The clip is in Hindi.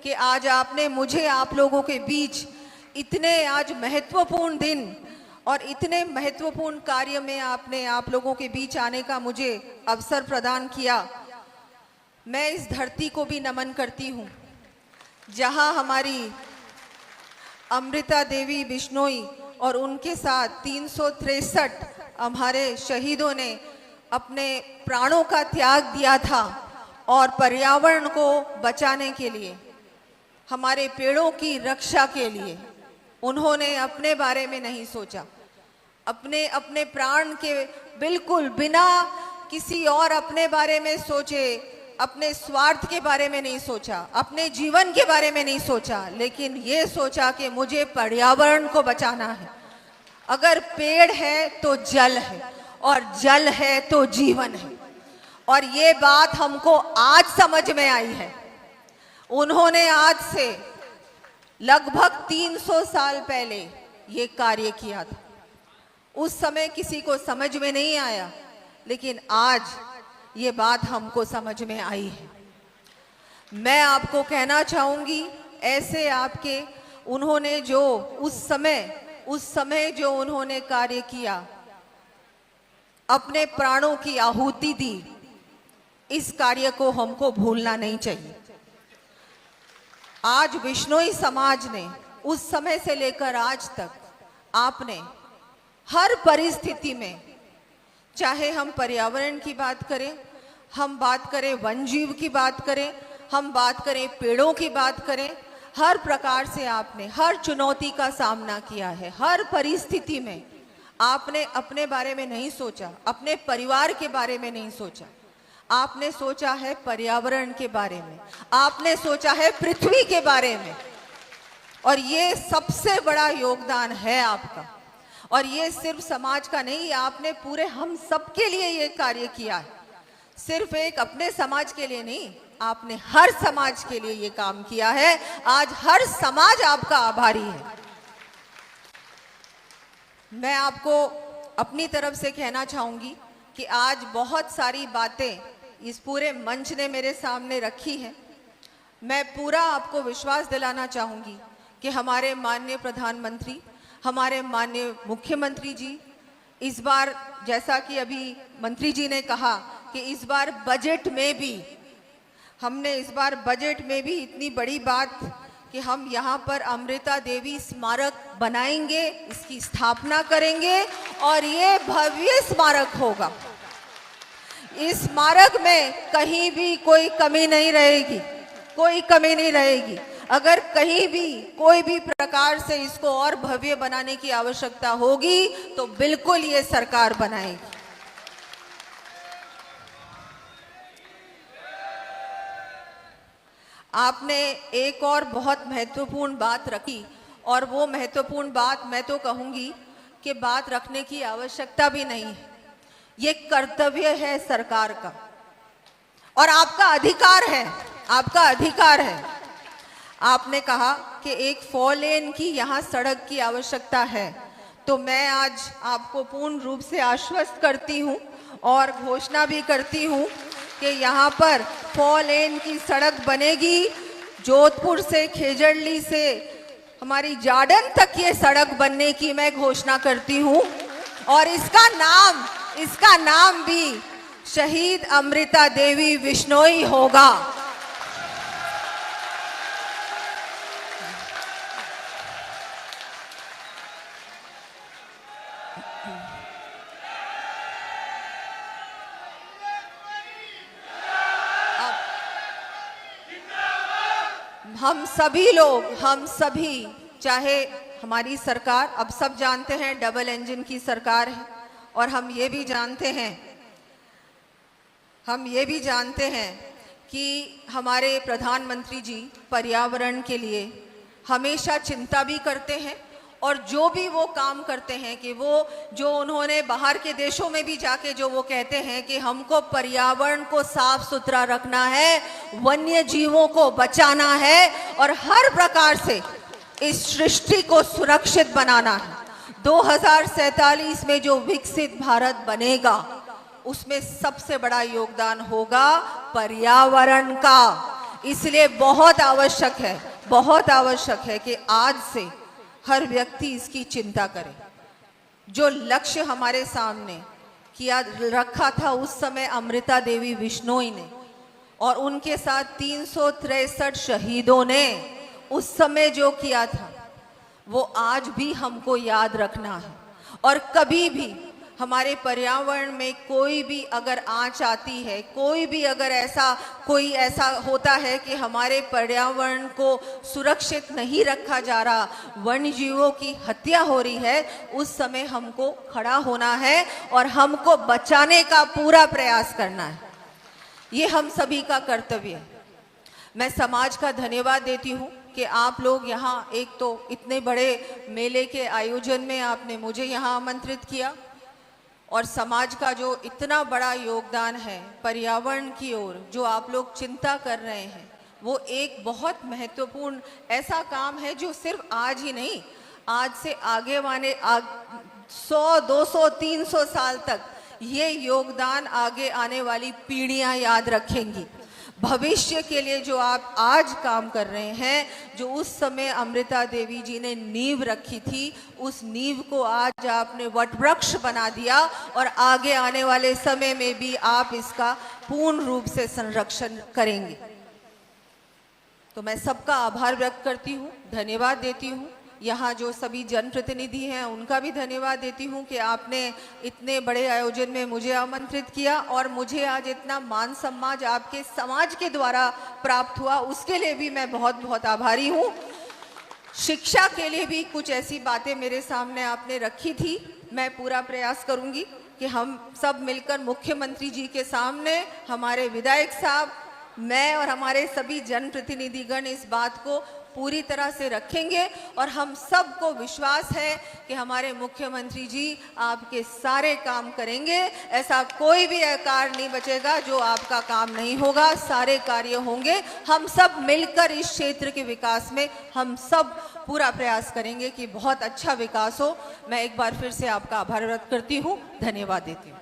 कि आज आपने मुझे आप लोगों के बीच इतने आज महत्वपूर्ण दिन और इतने महत्वपूर्ण कार्य में आपने आप लोगों के बीच आने का मुझे अवसर प्रदान किया। मैं इस धरती को भी नमन करती हूँ जहाँ हमारी अमृता देवी बिश्नोई और उनके साथ 363 हमारे शहीदों ने अपने प्राणों का त्याग दिया था और पर्यावरण को बचाने के लिए, हमारे पेड़ों की रक्षा के लिए उन्होंने अपने बारे में नहीं सोचा। अपने प्राण के बिल्कुल बिना किसी और अपने बारे में सोचे, अपने स्वार्थ के बारे में नहीं सोचा, अपने जीवन के बारे में नहीं सोचा, लेकिन ये सोचा कि मुझे पर्यावरण को बचाना है। अगर पेड़ है तो जल है और जल है तो जीवन है, और ये बात हमको आज समझ में आई है। उन्होंने आज से लगभग 300 साल पहले ये कार्य किया था। उस समय किसी को समझ में नहीं आया, लेकिन आज ये बात हमको समझ में आई है। मैं आपको कहना चाहूंगी, ऐसे आपके उन्होंने जो उस समय जो उन्होंने कार्य किया, अपने प्राणों की आहुति दी, इस कार्य को हमको भूलना नहीं चाहिए। आज बिश्नोई समाज ने उस समय से लेकर आज तक आपने हर परिस्थिति में, चाहे हम पर्यावरण की बात करें, हम बात करें वन जीव की बात करें, हम बात करें पेड़ों की बात करें, हर प्रकार से आपने हर चुनौती का सामना किया है। हर परिस्थिति में आपने अपने बारे में नहीं सोचा, अपने परिवार के बारे में नहीं सोचा, आपने सोचा है पर्यावरण के बारे में, आपने सोचा है पृथ्वी के बारे में। और ये सबसे बड़ा योगदान है आपका। और ये सिर्फ समाज का नहीं, आपने पूरे हम सब के लिए ये कार्य किया है। सिर्फ एक अपने समाज के लिए नहीं, आपने हर समाज के लिए ये काम किया है। आज हर समाज आपका आभारी है। मैं आपको अपनी तरफ से कहना चाहूंगी कि आज बहुत सारी बातें इस पूरे मंच ने मेरे सामने रखी हैं। मैं पूरा आपको विश्वास दिलाना चाहूंगी कि हमारे माननीय प्रधानमंत्री, हमारे माननीय मुख्यमंत्री जी इस बार, जैसा कि अभी मंत्री जी ने कहा कि इस बार बजट में भी हमने इतनी बड़ी बात कि हम यहाँ पर अमृता देवी स्मारक बनाएंगे, इसकी स्थापना करेंगे और ये भव्य स्मारक होगा। इस स्मारक में कहीं भी कोई कमी नहीं रहेगी, कोई कमी नहीं रहेगी। अगर कहीं भी कोई भी प्रकार से इसको और भव्य बनाने की आवश्यकता होगी तो बिल्कुल ये सरकार बनाएगी। आपने एक और बहुत महत्वपूर्ण बात रखी, और वो महत्वपूर्ण बात मैं तो कहूंगी कि बात रखने की आवश्यकता भी नहीं है। ये कर्तव्य है सरकार का और आपका अधिकार है, आपका अधिकार है। आपने कहा कि एक 4 लेन की यहाँ सड़क की आवश्यकता है, तो मैं आज आपको पूर्ण रूप से आश्वस्त करती हूँ और घोषणा भी करती हूँ कि यहाँ पर 4 लेन की सड़क बनेगी। जोधपुर से, खेजड़ली से हमारी जाडन तक ये सड़क बनने की मैं घोषणा करती हूँ, और इसका नाम भी शहीद अमृता देवी बिश्नोई होगा। हम सभी, चाहे हमारी सरकार, अब सब जानते हैं डबल इंजन की सरकार है, और हम ये भी जानते हैं कि हमारे प्रधानमंत्री जी पर्यावरण के लिए हमेशा चिंता भी करते हैं, और जो भी वो काम करते हैं कि वो जो उन्होंने बाहर के देशों में भी जाके जो वो कहते हैं कि हमको पर्यावरण को साफ सुथरा रखना है, वन्य जीवों को बचाना है और हर प्रकार से इस सृष्टि को सुरक्षित बनाना है। 2047 में जो विकसित भारत बनेगा उसमें सबसे बड़ा योगदान होगा पर्यावरण का। इसलिए बहुत आवश्यक है कि आज से हर व्यक्ति इसकी चिंता करे। जो लक्ष्य हमारे सामने किया रखा था उस समय अमृता देवी बिश्नोई ने और उनके साथ 363 शहीदों ने उस समय जो किया था वो आज भी हमको याद रखना है। और कभी भी हमारे पर्यावरण में कोई भी अगर आंच आती है, कोई भी अगर कोई ऐसा होता है कि हमारे पर्यावरण को सुरक्षित नहीं रखा जा रहा, वन्य जीवों की हत्या हो रही है, उस समय हमको खड़ा होना है और हमको बचाने का पूरा प्रयास करना है। ये हम सभी का कर्तव्य है। मैं समाज का धन्यवाद देती हूँ कि आप लोग यहाँ एक तो इतने बड़े मेले के आयोजन में आपने मुझे यहाँ आमंत्रित किया और समाज का जो इतना बड़ा योगदान है पर्यावरण की ओर जो आप लोग चिंता कर रहे हैं, वो एक बहुत महत्वपूर्ण ऐसा काम है जो सिर्फ आज ही नहीं, आज से आगे वाले 100, 200, 300 साल तक ये योगदान आगे आने वाली पीढ़ियां याद रखेंगी। भविष्य के लिए जो आप आज काम कर रहे हैं, जो उस समय अमृता देवी जी ने नींव रखी थी, उस नींव को आज आपने वटवृक्ष बना दिया और आगे आने वाले समय में भी आप इसका पूर्ण रूप से संरक्षण करेंगे। तो मैं सबका आभार व्यक्त करती हूँ, धन्यवाद देती हूँ। यहाँ जो सभी जनप्रतिनिधि हैं उनका भी धन्यवाद देती हूँ कि आपने इतने बड़े आयोजन में मुझे आमंत्रित किया और मुझे आज इतना मान सम्मान आपके समाज के द्वारा प्राप्त हुआ, उसके लिए भी मैं बहुत बहुत आभारी हूँ। शिक्षा के लिए भी कुछ ऐसी बातें मेरे सामने आपने रखी थी। मैं पूरा प्रयास करूँगी कि हम सब मिलकर मुख्यमंत्री जी के सामने, हमारे विधायक साहब, मैं और हमारे सभी जनप्रतिनिधिगण इस बात को पूरी तरह से रखेंगे और हम सबको विश्वास है कि हमारे मुख्यमंत्री जी आपके सारे काम करेंगे। ऐसा कोई भी कार्य नहीं बचेगा जो आपका काम नहीं होगा, सारे कार्य होंगे। हम सब मिलकर इस क्षेत्र के विकास में हम सब पूरा प्रयास करेंगे कि बहुत अच्छा विकास हो। मैं एक बार फिर से आपका आभार व्यक्त करती हूँ, धन्यवाद देती हूँ।